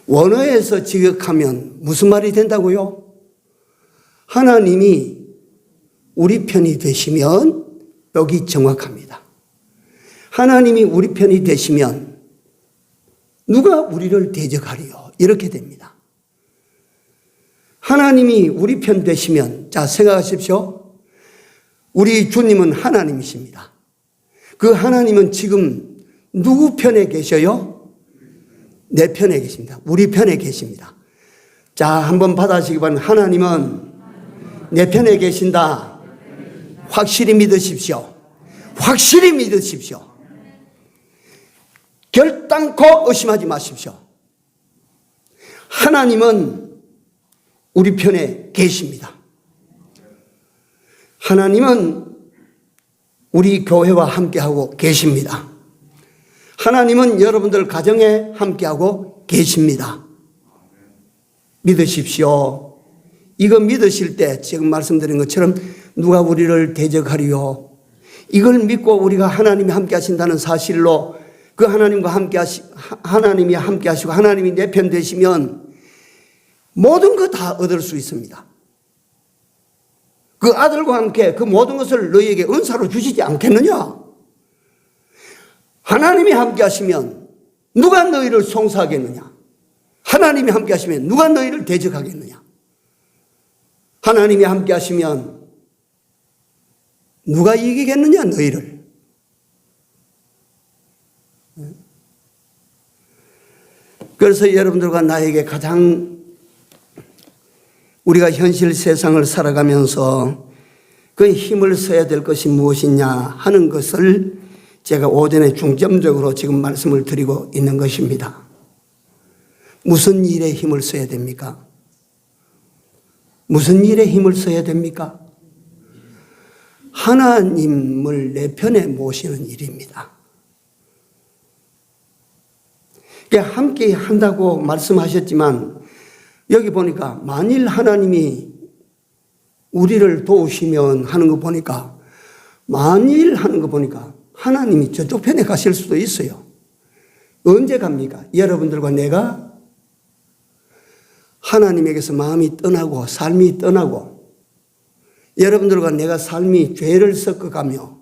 원어에서 직역하면 무슨 말이 된다고요? 하나님이 우리 편이 되시면 여기 정확합니다. 하나님이 우리 편이 되시면 누가 우리를 대적하리요? 이렇게 됩니다. 하나님이 우리 편 되시면 자 생각하십시오. 우리 주님은 하나님이십니다. 그 하나님은 지금 누구 편에 계셔요? 내 편에 계십니다. 우리 편에 계십니다. 자, 한번 받아시기 바랍니다. 하나님은 내 편에 계신다. 확실히 믿으십시오. 확실히 믿으십시오. 결단코 의심하지 마십시오. 하나님은 우리 편에 계십니다. 하나님은 우리 교회와 함께하고 계십니다. 하나님은 여러분들 가정에 함께하고 계십니다. 믿으십시오. 이거 믿으실 때 지금 말씀드린 것처럼 누가 우리를 대적하리요? 이걸 믿고 우리가 하나님이 함께 하신다는 사실로 그 하나님과 하나님이 함께 하시고 하나님이 내 편 되시면 모든 것 다 얻을 수 있습니다. 그 아들과 함께 그 모든 것을 너희에게 은사로 주시지 않겠느냐? 하나님이 함께 하시면 누가 너희를 송사하겠느냐? 하나님이 함께 하시면 누가 너희를 대적하겠느냐? 하나님이 함께 하시면 누가 이기겠느냐? 너희를. 그래서 여러분들과 나에게 가장 우리가 현실 세상을 살아가면서 그 힘을 써야 될 것이 무엇이냐 하는 것을 제가 오전에 중점적으로 지금 말씀을 드리고 있는 것입니다. 무슨 일에 힘을 써야 됩니까? 무슨 일에 힘을 써야 됩니까? 하나님을 내 편에 모시는 일입니다. 함께 한다고 말씀하셨지만 여기 보니까 만일 하나님이 우리를 도우시면 하는 거 보니까 만일 하는 거 보니까 하나님이 저쪽 편에 가실 수도 있어요. 언제 갑니까? 여러분들과 내가 하나님에게서 마음이 떠나고 삶이 떠나고 여러분들과 내가 삶이 죄를 섞어가며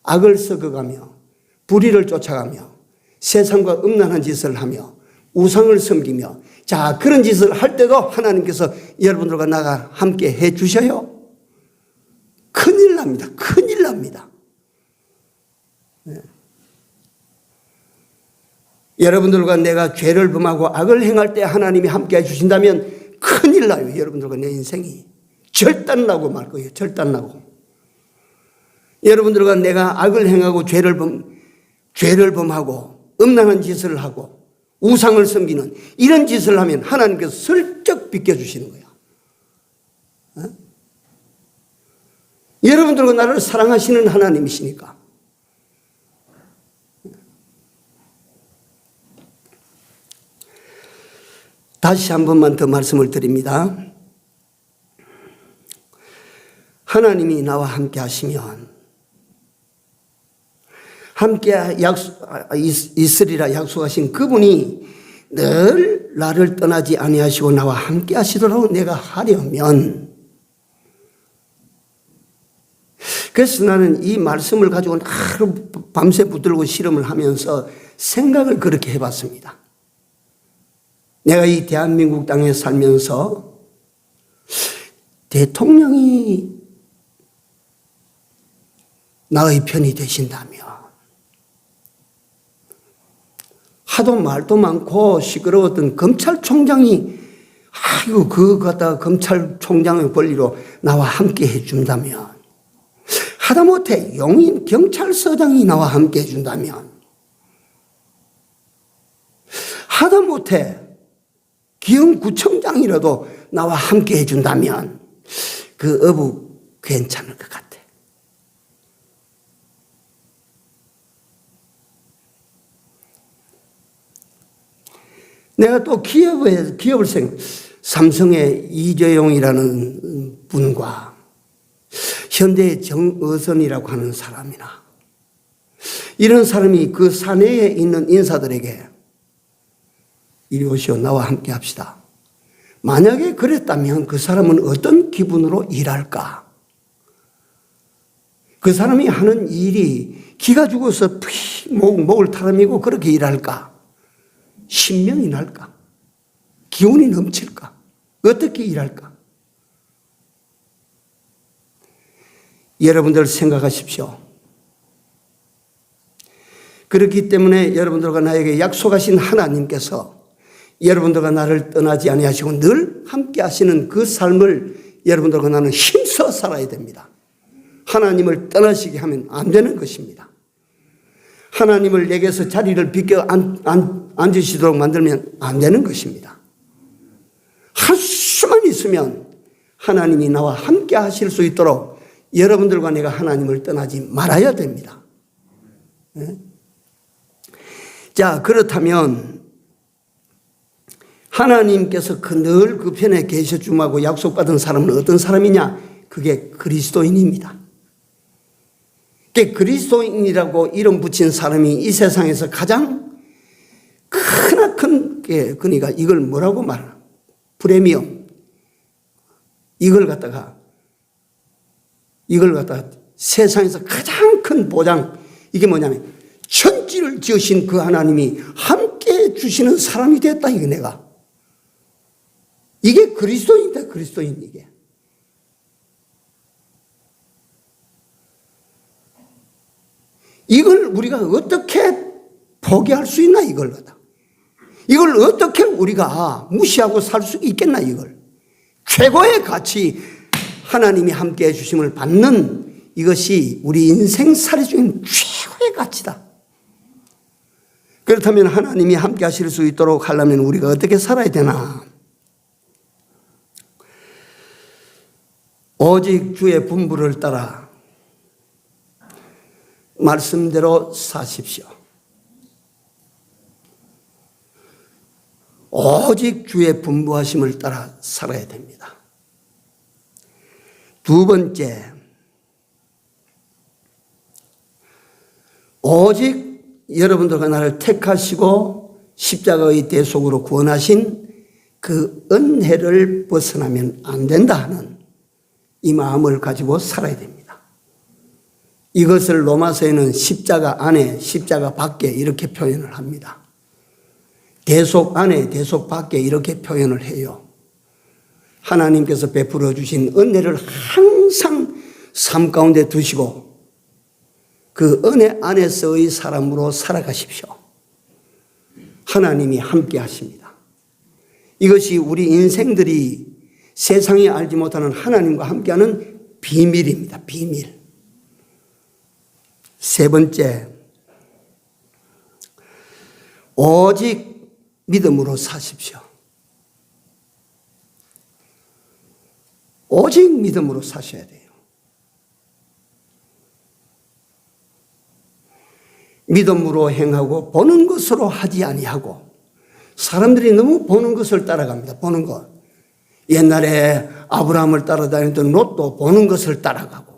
악을 섞어가며 불의를 쫓아가며 세상과 음란한 짓을 하며 우상을 섬기며 자 그런 짓을 할 때도 하나님께서 여러분들과 나가 함께 해 주셔요. 큰일 납니다. 큰일 납니다. 네. 여러분들과 내가 죄를 범하고 악을 행할 때 하나님이 함께 해 주신다면 큰일 나요. 여러분들과 내 인생이 절단 나고 말 거예요. 절단 나고. 여러분들과 내가 악을 행하고 죄를 범하고 음란한 짓을 하고 우상을 섬기는 이런 짓을 하면 하나님께서 슬쩍 비켜주시는 거야. 어? 여러분들과 나를 사랑하시는 하나님이시니까. 다시 한 번만 더 말씀을 드립니다. 하나님이 나와 함께 하시면 함께 있으리라 약속하신 그분이 늘 나를 떠나지 아니하시고 나와 함께 하시도록 내가 하려면 그래서 나는 이 말씀을 가지고 하루 밤새 붙들고 실험을 하면서 생각을 그렇게 해봤습니다. 내가 이 대한민국 땅에 살면서 대통령이 나의 편이 되신다면 하도 말도 많고 시끄러웠던 검찰총장이 아이고 그거 갖다가 검찰총장의 권리로 나와 함께 해준다면 하다못해 용인 경찰서장이 나와 함께 해준다면 하다못해 기흥구청장이라도 나와 함께 해준다면 그 어부 괜찮을 것 같아. 내가 또 기업을 삼성의 이재용이라는 분과 현대의 정의선이라고 하는 사람이나 이런 사람이 그 사내에 있는 인사들에게 이리 오시오 나와 함께 합시다. 만약에 그랬다면 그 사람은 어떤 기분으로 일할까? 그 사람이 하는 일이 기가 죽어서 목을 타람이고 그렇게 일할까? 신명이 날까? 기운이 넘칠까? 어떻게 일할까? 여러분들 생각하십시오. 그렇기 때문에 여러분들과 나에게 약속하신 하나님께서 여러분들과 나를 떠나지 아니하시고 늘 함께 하시는 그 삶을 여러분들과 나는 힘써 살아야 됩니다. 하나님을 떠나시게 하면 안 되는 것입니다. 하나님을 내게서 자리를 비껴 앉으시도록 만들면 안 되는 것입니다. 할 수만 있으면 하나님이 나와 함께 하실 수 있도록 여러분들과 내가 하나님을 떠나지 말아야 됩니다. 네? 자, 그렇다면 하나님께서 늘 그 편에 계셔 주마고 약속받은 사람은 어떤 사람이냐? 그게 그리스도인입니다. 그리스도인이라고 이름 붙인 사람이 이 세상에서 가장 크나큰 게 그러니까 이걸 뭐라고 말하나? 프리미엄. 이걸 갖다가 세상에서 가장 큰 보장 이게 뭐냐면 천지를 지으신 그 하나님이 함께 주시는 사람이 됐다 이게 내가. 이게 그리스도인이다 그리스도인 이게. 이걸 우리가 어떻게 포기할 수 있나 이걸 갖다. 이걸 어떻게 우리가 무시하고 살 수 있겠나, 이걸. 최고의 가치, 하나님이 함께 해주심을 받는 이것이 우리 인생살이 중인 최고의 가치다. 그렇다면 하나님이 함께 하실 수 있도록 하려면 우리가 어떻게 살아야 되나? 오직 주의 분부를 따라 말씀대로 사십시오. 오직 주의 분부하심을 따라 살아야 됩니다. 두 번째, 오직 여러분들과 나를 택하시고 십자가의 대속으로 구원하신 그 은혜를 벗어나면 안 된다 하는 이 마음을 가지고 살아야 됩니다. 이것을 로마서에는 십자가 안에, 십자가 밖에 이렇게 표현을 합니다. 대속 안에, 대속 밖에 이렇게 표현을 해요. 하나님께서 베풀어 주신 은혜를 항상 삶 가운데 두시고 그 은혜 안에서의 사람으로 살아가십시오. 하나님이 함께 하십니다. 이것이 우리 인생들이 세상이 알지 못하는 하나님과 함께하는 비밀입니다. 비밀. 세 번째, 오직 믿음으로 사십시오. 오직 믿음으로 사셔야 돼요. 믿음으로 행하고 보는 것으로 하지 아니하고, 사람들이 너무 보는 것을 따라갑니다. 보는 것. 옛날에 아브라함을 따라다니던 롯도 보는 것을 따라가고,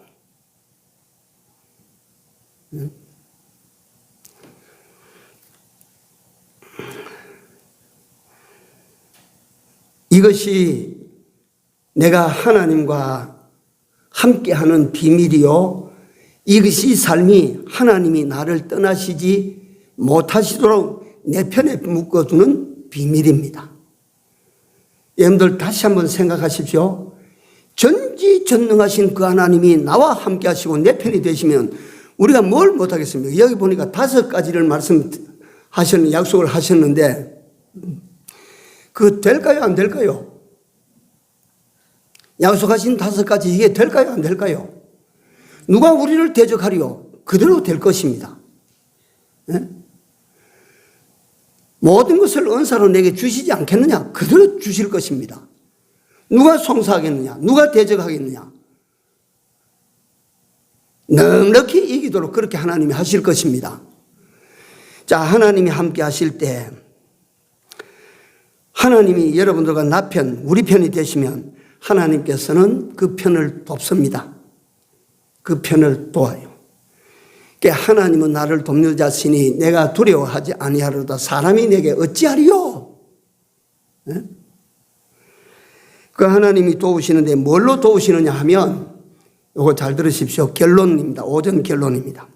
이것이 내가 하나님과 함께하는 비밀이요, 이것이 삶이 하나님이 나를 떠나시지 못하시도록 내 편에 묶어두는 비밀입니다. 여러분들 다시 한번 생각하십시오. 전지전능하신 그 하나님이 나와 함께 하시고 내 편이 되시면 우리가 뭘 못하겠습니까? 여기 보니까 5가지를 약속을 하셨는데 그 될까요? 안 될까요? 약속하신 5가지 이게 될까요? 안 될까요? 누가 우리를 대적하리요? 그대로 될 것입니다. 네? 모든 것을 은사로 내게 주시지 않겠느냐? 그대로 주실 것입니다. 누가 송사하겠느냐? 누가 대적하겠느냐? 넉넉히 이기도록 그렇게 하나님이 하실 것입니다. 자, 하나님이 함께 하실 때 하나님이 여러분들과 나 편, 우리 편이 되시면 하나님께서는 그 편을 돕습니다. 그 편을 도와요. 하나님은 나를 돕는 자시니 내가 두려워하지 아니하리로다. 사람이 내게 어찌하리요? 네? 그 하나님이 도우시는데 뭘로 도우시느냐 하면, 이거 잘 들으십시오. 결론입니다. 오전 결론입니다.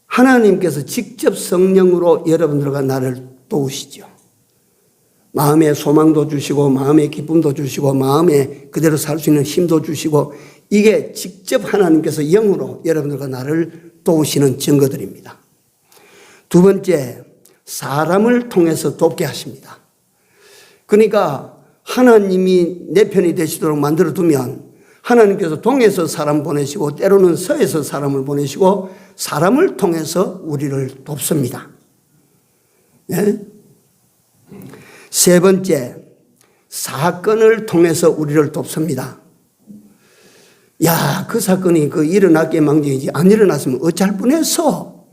하나님께서 직접 성령으로 여러분들과 나를 도우시죠. 마음의 소망도 주시고 마음의 기쁨도 주시고 마음에 그대로 살 수 있는 힘도 주시고, 이게 직접 하나님께서 영으로 여러분들과 나를 도우시는 증거들입니다. 두 번째, 사람을 통해서 돕게 하십니다. 그러니까 하나님이 내 편이 되시도록 만들어두면 하나님께서 동에서 사람 보내시고 때로는 서에서 사람을 보내시고 사람을 통해서 우리를 돕습니다. 네? 세 번째, 사건을 통해서 우리를 돕습니다. 야, 그 사건이 일어났기에 망정이지 안 일어났으면 어찌할 뻔했어.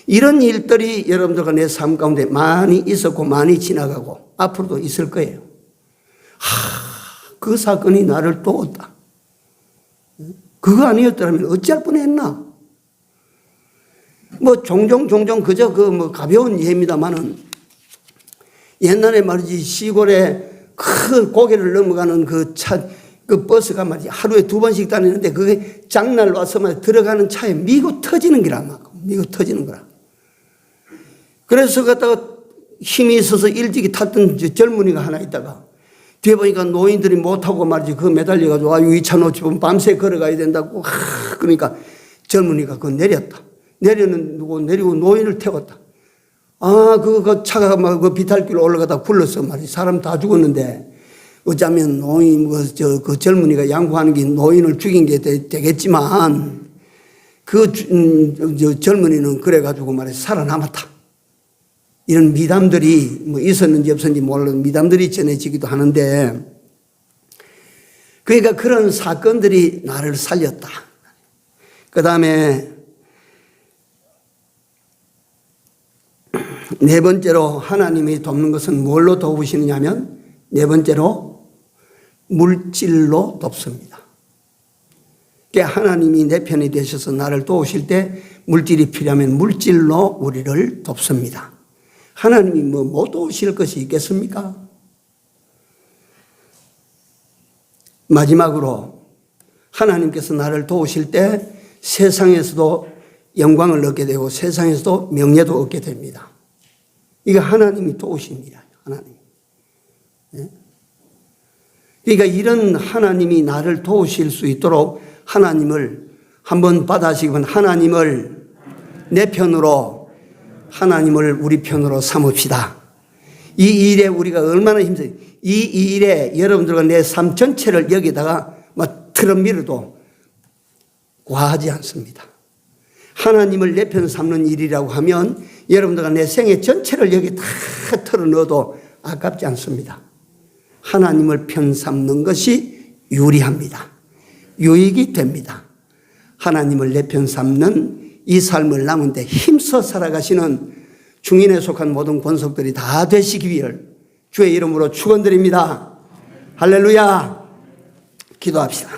이런 일들이 여러분들과 내 삶 가운데 많이 있었고 많이 지나가고 앞으로도 있을 거예요. 그 사건이 나를 도왔다. 그거 아니었더라면 어찌할 뻔했나. 종종 그저 가벼운 예입니다만은, 옛날에 말이지 시골에 큰 고개를 넘어가는 그 버스가 말이지 하루에 2번씩 다니는데 그게 장날 와서 들어가는 차에 미고 터지는 거라. 미고 터지는 거라. 그래서 갖다가 힘이 있어서 일찍이 탔던 젊은이가 하나 있다가 뒤에 보니까 노인들이 못하고 말이지 매달려가지고 이 차 놓치면 밤새 걸어가야 된다고. 그러니까 젊은이가 그거 내렸다. 내리고 노인을 태웠다. 그 차가 막 그 비탈길로 올라가다 굴렀어 말이야. 사람 다 죽었는데 어쩌면 노인, 그 젊은이가 양보하는 게 노인을 죽인 게 되겠지만 젊은이는 그래가지고 말이야. 살아남았다. 이런 미담들이 뭐 있었는지 없었는지 몰라도 미담들이 전해지기도 하는데 그러니까 그런 사건들이 나를 살렸다. 그 다음에 네 번째로 하나님이 돕는 것은 뭘로 도우시느냐면 네 번째로 물질로 돕습니다. 그러니까 하나님이 내 편이 되셔서 나를 도우실 때 물질이 필요하면 물질로 우리를 돕습니다. 하나님이 못 도우실 것이 있겠습니까? 마지막으로 하나님께서 나를 도우실 때 세상에서도 영광을 얻게 되고 세상에서도 명예도 얻게 됩니다. 이거 하나님이 도우십니다. 하나님. 그러니까 이런 하나님이 나를 도우실 수 있도록 하나님을 한번 받아시기면 하나님을 내 편으로 하나님을 우리 편으로 삼읍시다. 이 일에 우리가 얼마나 힘들어요. 이 일에 여러분들과 내 삶 전체를 여기다가 막 틀어 밀어도 과하지 않습니다. 하나님을 내 편 삼는 일이라고 하면 여러분들과 내 생애 전체를 여기 다 틀어 넣어도 아깝지 않습니다. 하나님을 편 삼는 것이 유리합니다. 유익이 됩니다. 하나님을 내 편 삼는 이 삶을 남은데 힘써 살아가시는 중인에 속한 모든 권속들이 다 되시기 위를 주의 이름으로 축원드립니다. 할렐루야. 기도합시다.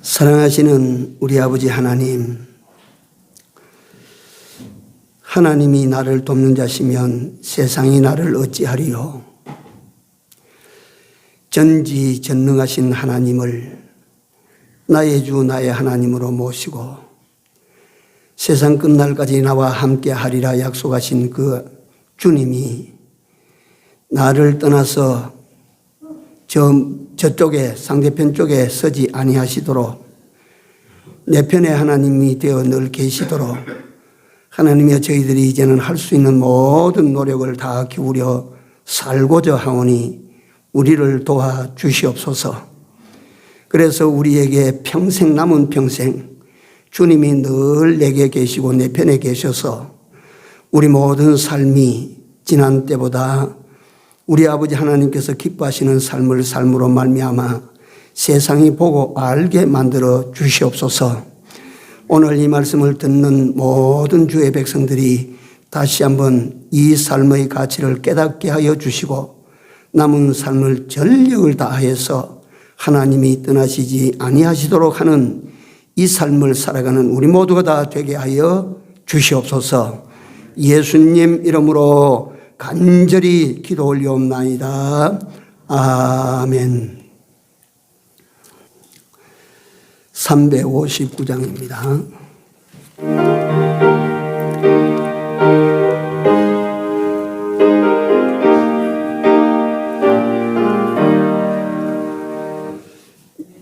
사랑하시는 우리 아버지 하나님, 하나님이 나를 돕는 자시면 세상이 나를 어찌하리요. 전지전능하신 하나님을 나의 주 나의 하나님으로 모시고 세상 끝날까지 나와 함께 하리라 약속하신 그 주님이 나를 떠나서 저쪽에 상대편 쪽에 서지 아니하시도록 내 편에 하나님이 되어 늘 계시도록 하나님이여 저희들이 이제는 할 수 있는 모든 노력을 다 기울여 살고자 하오니 우리를 도와주시옵소서. 그래서 우리에게 평생 남은 평생 주님이 늘 내게 계시고 내 편에 계셔서 우리 모든 삶이 지난 때보다 우리 아버지 하나님께서 기뻐하시는 삶을 삶으로 말미암아 세상이 보고 알게 만들어 주시옵소서. 오늘 이 말씀을 듣는 모든 주의 백성들이 다시 한번 이 삶의 가치를 깨닫게 하여 주시고 남은 삶을 전력을 다해서 하나님이 떠나시지 아니하시도록 하는 이 삶을 살아가는 우리 모두가 다 되게 하여 주시옵소서. 예수님 이름으로 간절히 기도 올리옵나이다. 아멘. 359장입니다.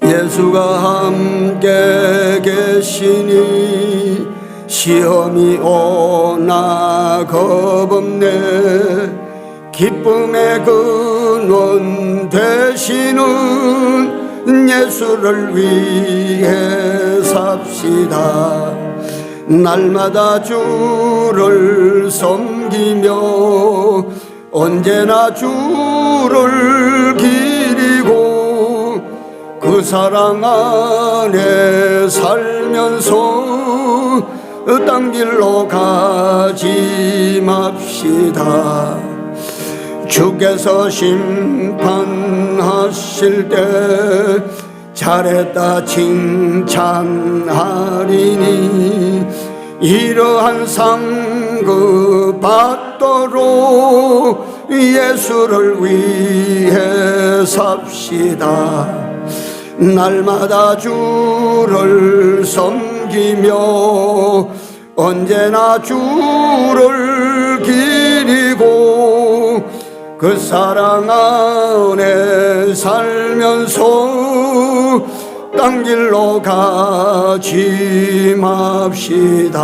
예수가 함께 계시니 시험이 오나 겁없네. 기쁨의 근원 되시는 예수를 위해 삽시다. 날마다 주를 섬기며 언제나 주를 기리고 그 사랑 안에 살면서 딴 길로 가지 맙시다. 주께서 심판하실 때 잘했다 칭찬하리니 이러한 상급 받도록 예수를 위해 삽시다. 날마다 주를 섬기며 언제나 주를 기리고 그 사랑 안에 살면서 딴 길로 가지 맙시다.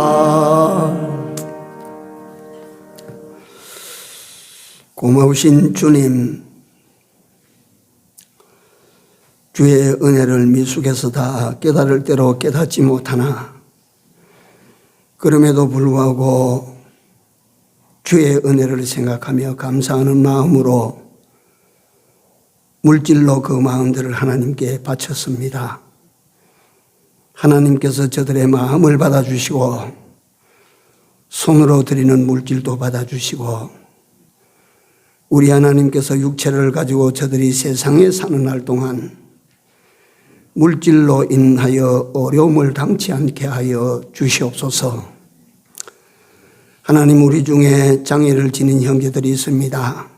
고마우신 주님, 주의 은혜를 미숙해서 다 깨달을 대로 깨닫지 못하나 그럼에도 불구하고 주의 은혜를 생각하며 감사하는 마음으로 물질로 그 마음들을 하나님께 바쳤습니다. 하나님께서 저들의 마음을 받아주시고 손으로 드리는 물질도 받아주시고 우리 하나님께서 육체를 가지고 저들이 세상에 사는 날 동안 물질로 인하여 어려움을 당치 않게 하여 주시옵소서. 하나님, 우리 중에 장애를 지닌 형제들이 있습니다.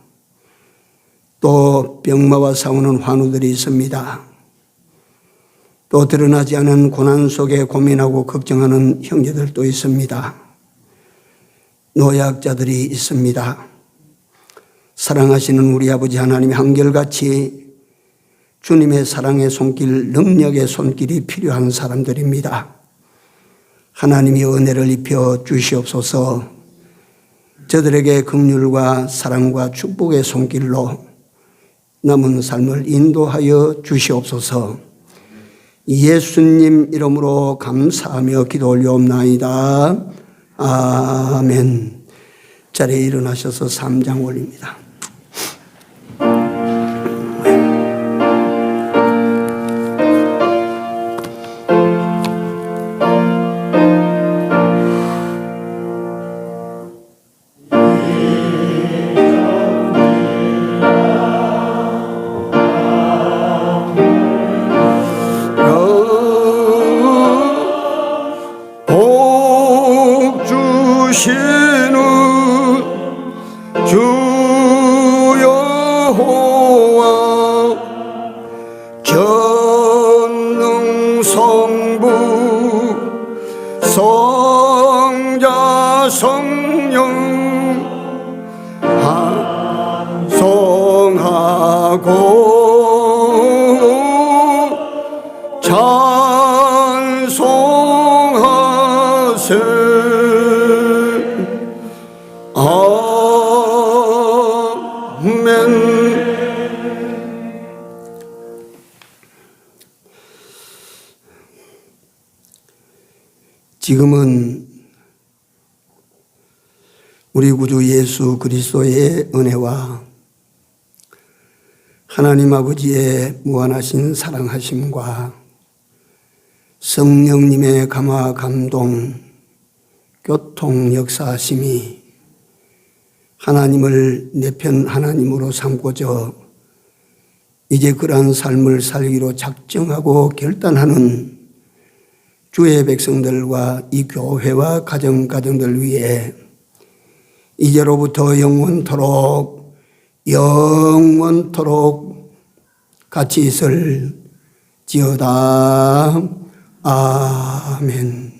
또 병마와 싸우는 환우들이 있습니다. 또 드러나지 않은 고난 속에 고민하고 걱정하는 형제들도 있습니다. 노약자들이 있습니다. 사랑하시는 우리 아버지 하나님, 한결같이 주님의 사랑의 손길, 능력의 손길이 필요한 사람들입니다. 하나님이 은혜를 입혀 주시옵소서. 저들에게 긍휼과 사랑과 축복의 손길로 남은 삶을 인도하여 주시옵소서. 예수님 이름으로 감사하며 기도 올려옵나이다. 아멘. 자리에 일어나셔서 3장 올립니다. 지금은 우리 구주 예수 그리스도의 은혜와 하나님 아버지의 무한하신 사랑하심과 성령님의 감화 감동 교통 역사하심이 하나님을 내 편 하나님으로 삼고저 이제 그러한 삶을 살기로 작정하고 결단하는 주의 백성들과 이 교회와 가정들 위해 이제로부터 영원토록 같이 있을지어다. 아멘.